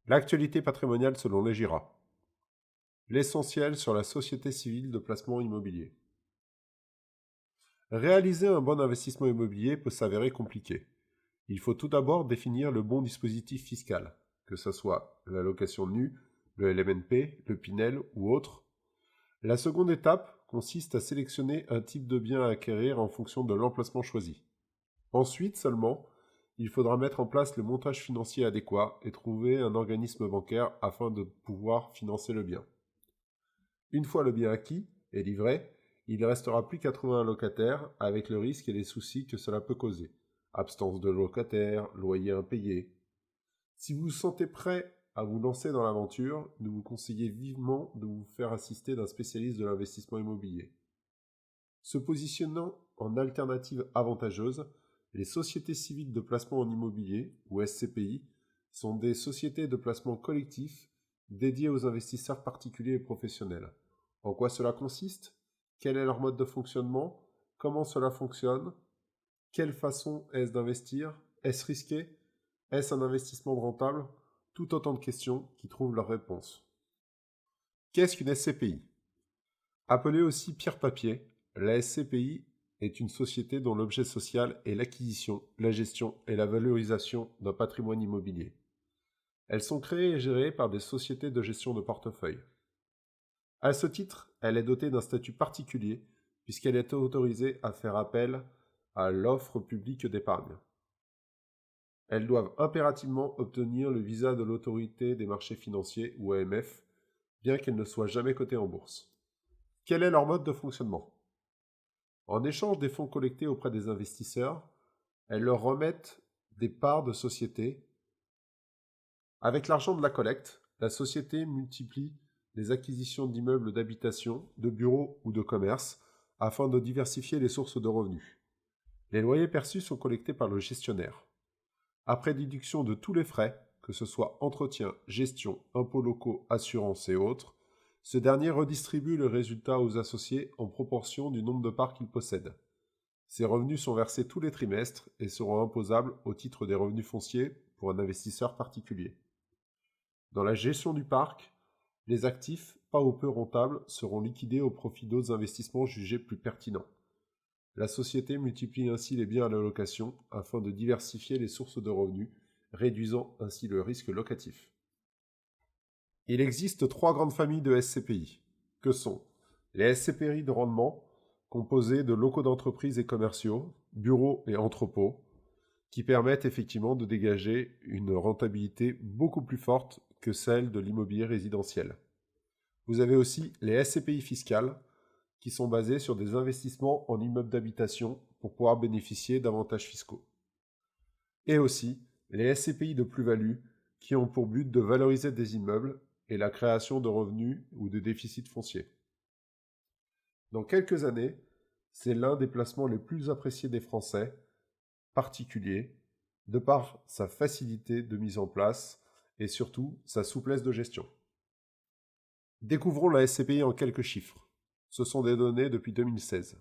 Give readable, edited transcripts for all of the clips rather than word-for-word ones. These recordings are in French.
L'actualité patrimoniale selon les GIRA. L'essentiel sur la société civile de placement immobilier. Réaliser un bon investissement immobilier peut s'avérer compliqué. Il faut tout d'abord définir le bon dispositif fiscal, que ce soit la location nue, le LMNP, le Pinel ou autre. La seconde étape consiste à sélectionner un type de bien à acquérir en fonction de l'emplacement choisi. Ensuite seulement, il faudra mettre en place le montage financier adéquat et trouver un organisme bancaire afin de pouvoir financer le bien. Une fois le bien acquis et livré, il ne restera plus qu'à trouver un locataire avec le risque et les soucis que cela peut causer. Absence de locataire, loyer impayé. Si vous vous sentez prêt à vous lancer dans l'aventure, nous vous conseillons vivement de vous faire assister d'un spécialiste de l'investissement immobilier. Se positionnant en alternative avantageuse, les sociétés civiles de placement en immobilier, ou SCPI, sont des sociétés de placement collectif dédiées aux investisseurs particuliers et professionnels. En quoi cela consiste? Quel est leur mode de fonctionnement? Comment cela fonctionne? Quelle façon est-ce d'investir? Est-ce risqué? Est-ce un investissement rentable? Tout autant de questions qui trouvent leur réponse. Qu'est-ce qu'une SCPI? Appelée aussi Pierre Papier, la SCPI est une société dont l'objet social est l'acquisition, la gestion et la valorisation d'un patrimoine immobilier. Elles sont créées et gérées par des sociétés de gestion de portefeuille. À ce titre, elle est dotée d'un statut particulier puisqu'elle est autorisée à faire appel à l'offre publique d'épargne. Elles doivent impérativement obtenir le visa de l'autorité des marchés financiers ou AMF, bien qu'elles ne soient jamais cotées en bourse. Quel est leur mode de fonctionnement? En échange des fonds collectés auprès des investisseurs, elles leur remettent des parts de société. Avec l'argent de la collecte, la société multiplie les acquisitions d'immeubles d'habitation, de bureaux ou de commerce afin de diversifier les sources de revenus. Les loyers perçus sont collectés par le gestionnaire. Après déduction de tous les frais, que ce soit entretien, gestion, impôts locaux, assurances et autres, ce dernier redistribue le résultat aux associés en proportion du nombre de parts qu'ils possèdent. Ces revenus sont versés tous les trimestres et seront imposables au titre des revenus fonciers pour un investisseur particulier. Dans la gestion du parc, les actifs, pas ou peu rentables, seront liquidés au profit d'autres investissements jugés plus pertinents. La société multiplie ainsi les biens à la location afin de diversifier les sources de revenus, réduisant ainsi le risque locatif. Il existe trois grandes familles de SCPI, que sont les SCPI de rendement, composés de locaux d'entreprise et commerciaux, bureaux et entrepôts, qui permettent effectivement de dégager une rentabilité beaucoup plus forte que celle de l'immobilier résidentiel. Vous avez aussi les SCPI fiscales, qui sont basées sur des investissements en immeubles d'habitation pour pouvoir bénéficier d'avantages fiscaux. Et aussi les SCPI de plus-value, qui ont pour but de valoriser des immeubles et la création de revenus ou de déficits fonciers. Dans quelques années, c'est l'un des placements les plus appréciés des Français, particuliers, de par sa facilité de mise en place et surtout sa souplesse de gestion. Découvrons la SCPI en quelques chiffres. Ce sont des données depuis 2016.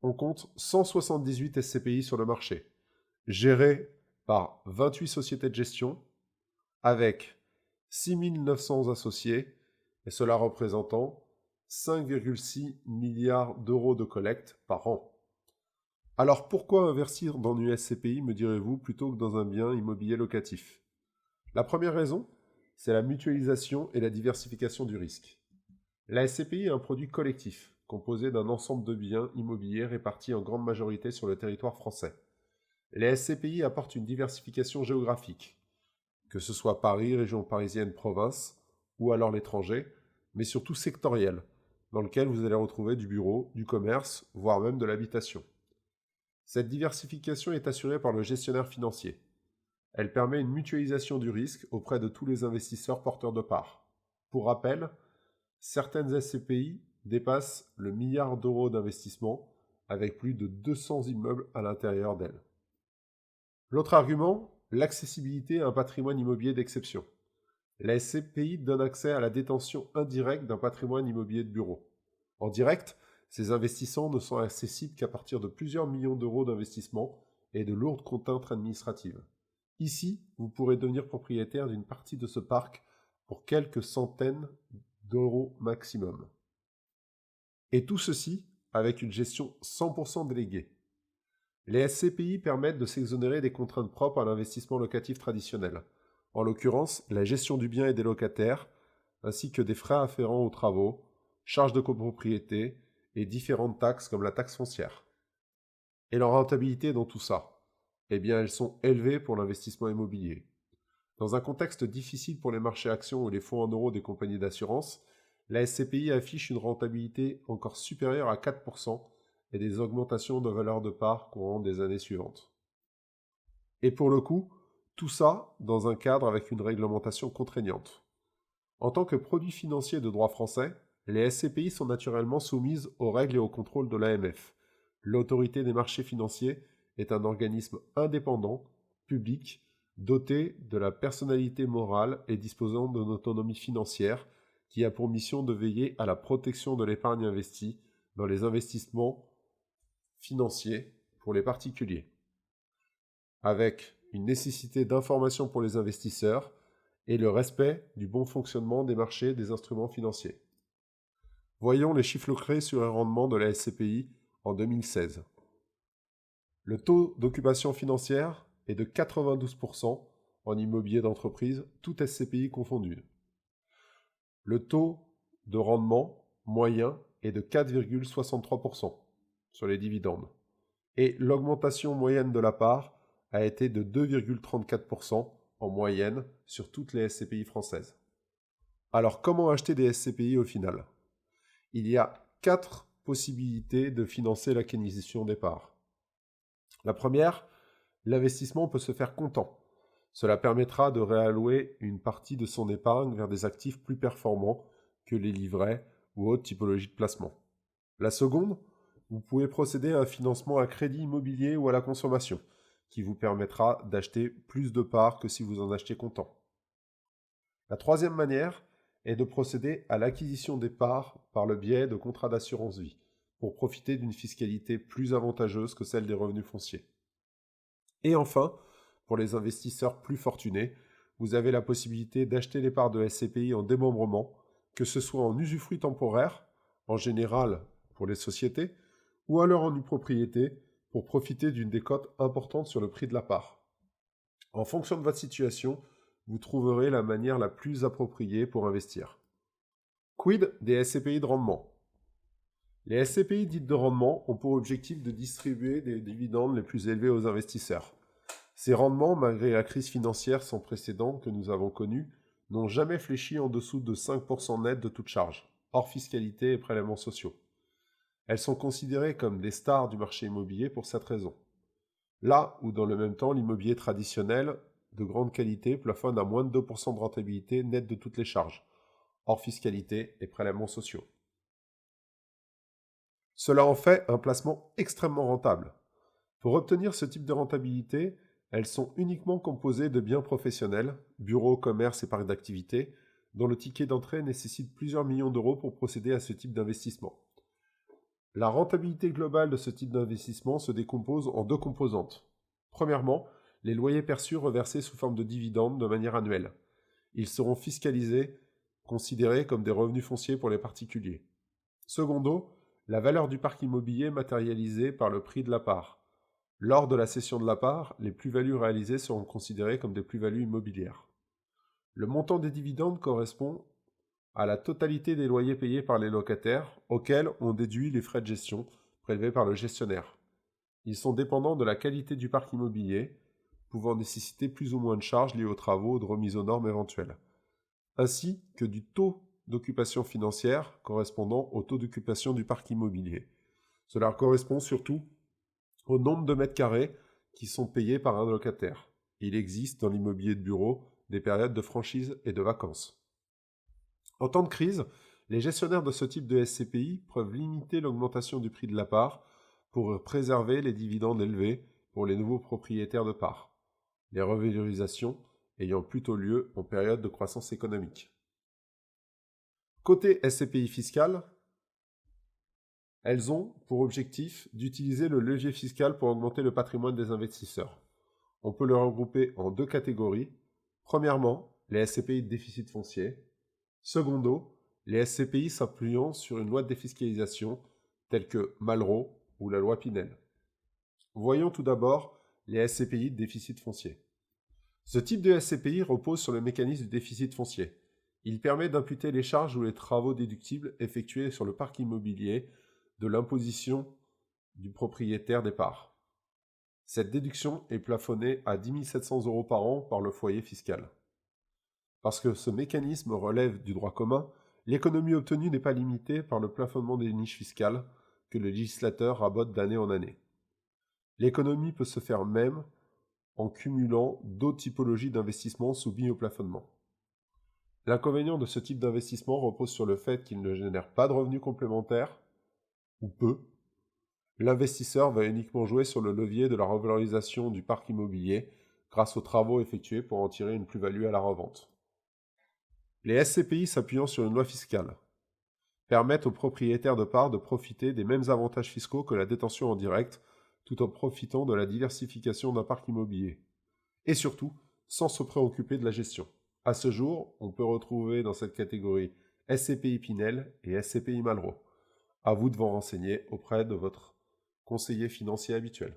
On compte 178 SCPI sur le marché, gérées par 28 sociétés de gestion, avec 6 900 associés, et cela représentant 5,6 milliards d'euros de collecte par an. Alors pourquoi investir dans une SCPI, me direz-vous, plutôt que dans un bien immobilier locatif? La première raison, c'est la mutualisation et la diversification du risque. La SCPI est un produit collectif, composé d'un ensemble de biens immobiliers répartis en grande majorité sur le territoire français. Les SCPI apportent une diversification géographique, que ce soit Paris, région parisienne, province, ou alors l'étranger, mais surtout sectorielle, dans lequel vous allez retrouver du bureau, du commerce, voire même de l'habitation. Cette diversification est assurée par le gestionnaire financier. Elle permet une mutualisation du risque auprès de tous les investisseurs porteurs de parts. Pour rappel, certaines SCPI dépassent le milliard d'euros d'investissement avec plus de 200 immeubles à l'intérieur d'elles. L'autre argument, l'accessibilité à un patrimoine immobilier d'exception. La SCPI donne accès à la détention indirecte d'un patrimoine immobilier de bureau. En direct, ces investisseurs ne sont accessibles qu'à partir de plusieurs millions d'euros d'investissement et de lourdes contraintes administratives. Ici, vous pourrez devenir propriétaire d'une partie de ce parc pour quelques centaines d'euros maximum. Et tout ceci avec une gestion 100% déléguée. Les SCPI permettent de s'exonérer des contraintes propres à l'investissement locatif traditionnel, en l'occurrence la gestion du bien et des locataires, ainsi que des frais afférents aux travaux, charges de copropriété et différentes taxes comme la taxe foncière. Et leur rentabilité dans tout ça? Eh bien, elles sont élevées pour l'investissement immobilier. Dans un contexte difficile pour les marchés actions ou les fonds en euros des compagnies d'assurance, la SCPI affiche une rentabilité encore supérieure à 4% et des augmentations de valeur de part courant des années suivantes. Et pour le coup, tout ça dans un cadre avec une réglementation contraignante. En tant que produit financier de droit français, les SCPI sont naturellement soumises aux règles et au contrôle de l'AMF. L'autorité des marchés financiers est un organisme indépendant, public, doté de la personnalité morale et disposant d'une autonomie financière qui a pour mission de veiller à la protection de l'épargne investie dans les investissements financiers pour les particuliers, avec une nécessité d'information pour les investisseurs et le respect du bon fonctionnement des marchés des instruments financiers. Voyons les chiffres clés sur un rendement de la SCPI en 2016. Le taux d'occupation financière est de 92% en immobilier d'entreprise, tout SCPI confondu. Le taux de rendement moyen est de 4,63% sur les dividendes. Et l'augmentation moyenne de la part a été de 2,34% en moyenne sur toutes les SCPI françaises. Alors comment acheter des SCPI au final? Il y a 4 possibilités de financer l'acquisition des parts. La première, l'investissement peut se faire comptant. Cela permettra de réallouer une partie de son épargne vers des actifs plus performants que les livrets ou autres typologies de placement. La seconde, vous pouvez procéder à un financement à crédit immobilier ou à la consommation, qui vous permettra d'acheter plus de parts que si vous en achetez comptant. La troisième manière est de procéder à l'acquisition des parts par le biais de contrats d'assurance vie, pour profiter d'une fiscalité plus avantageuse que celle des revenus fonciers. Et enfin, pour les investisseurs plus fortunés, vous avez la possibilité d'acheter les parts de SCPI en démembrement, que ce soit en usufruit temporaire, en général pour les sociétés, ou alors en nue propriété pour profiter d'une décote importante sur le prix de la part. En fonction de votre situation, vous trouverez la manière la plus appropriée pour investir. Quid des SCPI de rendement? Les SCPI dites de rendement ont pour objectif de distribuer des dividendes les plus élevés aux investisseurs. Ces rendements, malgré la crise financière sans précédent que nous avons connue, n'ont jamais fléchi en dessous de 5% net de toute charge, hors fiscalité et prélèvements sociaux. Elles sont considérées comme des stars du marché immobilier pour cette raison. Là où dans le même temps, l'immobilier traditionnel de grande qualité plafonne à moins de 2% de rentabilité nette de toutes les charges, hors fiscalité et prélèvements sociaux. Cela en fait un placement extrêmement rentable. Pour obtenir ce type de rentabilité, elles sont uniquement composées de biens professionnels, bureaux, commerces et parcs d'activité, dont le ticket d'entrée nécessite plusieurs millions d'euros pour procéder à ce type d'investissement. La rentabilité globale de ce type d'investissement se décompose en 2 composantes. Premièrement, les loyers perçus reversés sous forme de dividendes de manière annuelle. Ils seront fiscalisés, considérés comme des revenus fonciers pour les particuliers. Secondo, la valeur du parc immobilier matérialisée par le prix de la part. Lors de la cession de la part, les plus-values réalisées seront considérées comme des plus-values immobilières. Le montant des dividendes correspond à la totalité des loyers payés par les locataires, auxquels on déduit les frais de gestion prélevés par le gestionnaire. Ils sont dépendants de la qualité du parc immobilier, pouvant nécessiter plus ou moins de charges liées aux travaux ou de remise aux normes éventuelles, ainsi que du taux d'occupation financière correspondant au taux d'occupation du parc immobilier. Cela correspond surtout au nombre de mètres carrés qui sont payés par un locataire. Il existe dans l'immobilier de bureau des périodes de franchise et de vacances. En temps de crise, les gestionnaires de ce type de SCPI peuvent limiter l'augmentation du prix de la part pour préserver les dividendes élevés pour les nouveaux propriétaires de parts, les revalorisations ayant plutôt lieu en période de croissance économique. Côté SCPI fiscal, elles ont pour objectif d'utiliser le levier fiscal pour augmenter le patrimoine des investisseurs. On peut le regrouper en deux catégories. Premièrement, les SCPI de déficit foncier. Secondo, les SCPI s'appuyant sur une loi de défiscalisation telle que Malraux ou la loi Pinel. Voyons tout d'abord les SCPI de déficit foncier. Ce type de SCPI repose sur le mécanisme du déficit foncier. Il permet d'imputer les charges ou les travaux déductibles effectués sur le parc immobilier de l'imposition du propriétaire des parts. Cette déduction est plafonnée à 10 700 € par an par le foyer fiscal. Parce que ce mécanisme relève du droit commun, l'économie obtenue n'est pas limitée par le plafonnement des niches fiscales que le législateur rabote d'année en année. L'économie peut se faire même en cumulant d'autres typologies d'investissements soumis au plafonnement. L'inconvénient de ce type d'investissement repose sur le fait qu'il ne génère pas de revenus complémentaires, ou peu. L'investisseur va uniquement jouer sur le levier de la revalorisation du parc immobilier grâce aux travaux effectués pour en tirer une plus-value à la revente. Les SCPI s'appuyant sur une loi fiscale permettent aux propriétaires de parts de profiter des mêmes avantages fiscaux que la détention en direct, tout en profitant de la diversification d'un parc immobilier. Et surtout, sans se préoccuper de la gestion. À ce jour, on peut retrouver dans cette catégorie SCPI Pinel et SCPI Malraux. À vous de vous renseigner auprès de votre conseiller financier habituel.